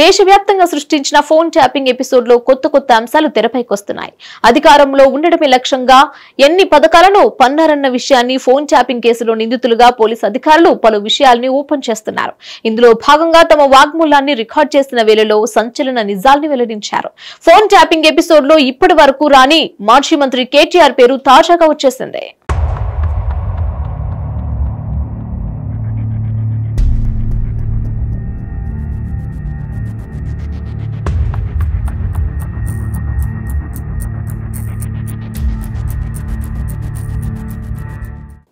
దేశవ్యాప్తంగా సృష్టించిన phone tapping episode లో కొత్త అంశాలు తెరపైకొస్తున్నాయి. అధికారంలో ఉండడమే లక్ష్యంగా ఎన్ని పథకాలను పన్నారన్న విషయాన్ని ఫోన్ ట్యాపింగ్ కేసులో నిందితులుగా పోలీసు అధికారులు పలు విషయాల్ని ఓపెన్ చేస్తున్నారు. ఇందులో భాగంగా తమ వాగ్మూలాన్ని రికార్డ్ చేసిన వేళలో సంచలన నిజాల్ని వెల్లడించారు. ఫోన్ ట్యాపింగ్ ఎపిసోడ్ లో ఇప్పటి వరకు రాని మాజీ మంత్రి కేటీఆర్ పేరు తాజాగా వచ్చేసింది.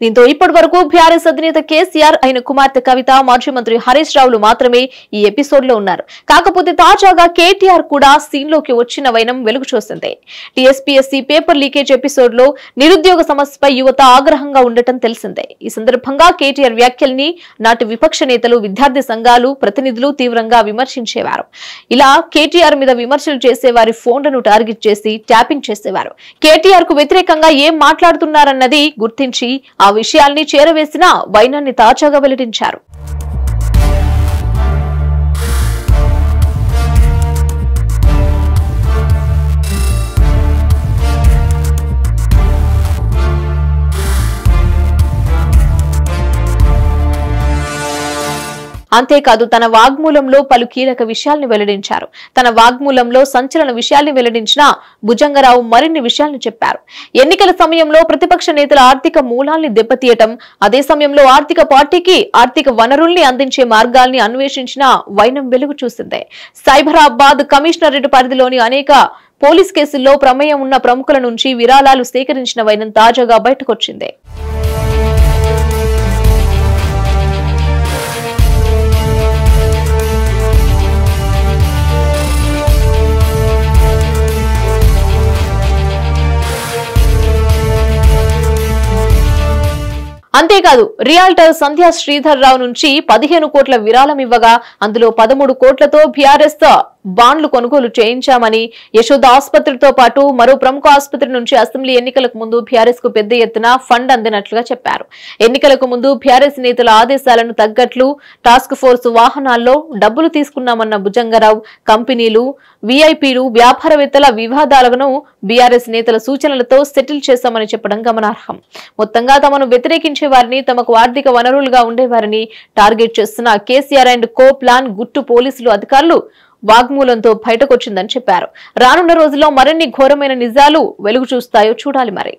దీంతో ఇప్పటి వరకు బీఆర్ఎస్ అధినేత కేసీఆర్, ఆయన కుమార్తె కవిత, మాజీ మంత్రి హరీష్ రావులు మాత్రమే ఈ ఎపిసోడ్ లో ఉన్నారు. కాకపోతే తాజాగా కేటీఆర్ కూడా సీన్ లోకి వచ్చిన వైనం వెలుగు చూసింది. టీఎస్పీఎస్సీ పేపర్ లీకేజ్ ఎపిసోడ్ లో నిరుద్యోగ సమస్యపై యువత ఆగ్రహంగా ఉండటం తెలిసిందే. ఈ సందర్భంగా కేటీఆర్ వ్యాఖ్యల్ని నాటి విపక్ష నేతలు, విద్యార్థి సంఘాలు ప్రతినిధులు తీవ్రంగా విమర్శించేవారు. ఇలా కేటీఆర్ మీద విమర్శలు చేసేవారి ఫోన్లను టార్గెట్ చేసి ట్యాపింగ్ చేసేవారు. కేటీఆర్ కు వ్యతిరేకంగా ఏం మాట్లాడుతున్నారన్నది గుర్తించి ఆ విషయాల్ని చేరవేసిన వైనాన్ని తాజాగా వెల్లడించారు. అంతేకాదు తన వాగ్మూలంలో పలు కీలక విషయాల్ని వెల్లడించారు. తన వాగ్మూలంలో సంచలన విషయాల్ని వెల్లడించిన భుజంగరావు మరిన్ని విషయాల్ని చెప్పారు. ఎన్నికల సమయంలో ప్రతిపక్ష నేతల ఆర్థిక మూలాల్ని దెబ్బతీయటం, అదే సమయంలో ఆర్థిక పార్టీకి ఆర్థిక వనరుల్ని అందించే మార్గాల్ని అన్వేషించిన వైనం వెలుగు చూసిందే. సైబరాబాద్ కమిషనరేట్ పరిధిలోని అనేక పోలీస్ కేసుల్లో ప్రమేయం ఉన్న ప్రముఖుల నుంచి విరాళాలు సేకరించిన వైనం తాజాగా బయటకొచ్చింది. అంతేకాదు రియాల్టర్ సంధ్యా శ్రీధర్ రావు నుంచి 15 కోట్ల విరాళం ఇవ్వగా అందులో 13 కోట్లతో బీఆర్ఎస్ బాండ్లు కొనుగోలు చేయించామని, యశోద ఆసుపత్రితో పాటు మరో ప్రముఖ ఆసుపత్రి నుంచి అసెంబ్లీ ఎన్నికలకు ముందు బీఆర్ఎస్ కు పెద్ద ఎత్తున ఫండ్ అందినట్లుగా చెప్పారు. ఎన్నికలకు ముందు బీఆర్ఎస్ నేతల ఆదేశాలను తగ్గట్లు టాస్క్ ఫోర్స్ వాహనాల్లో డబ్బులు తీసుకున్నామన్న భుజంగరావు, కంపెనీలు, వీఐపీలు, వ్యాపారవేత్తల వివాదాలను బీఆర్ఎస్ నేతల సూచనలతో సెటిల్ చేశామని చెప్పడం గమనార్హం. మొత్తంగా తమను వ్యతిరేకించే వారిని, తమకు ఆర్థిక వనరులుగా ఉండేవారిని టార్గెట్ చేస్తున్న కేసీఆర్ అండ్ కో ప్లాన్ గుట్టు పోలీసులు అధికారులు వాగ్మూలంతో బయటకొచ్చిందని చెప్పారు. రానున్న రోజుల్లో మరిన్ని ఘోరమైన నిజాలు వెలుగు చూస్తాయో చూడాలి మరి.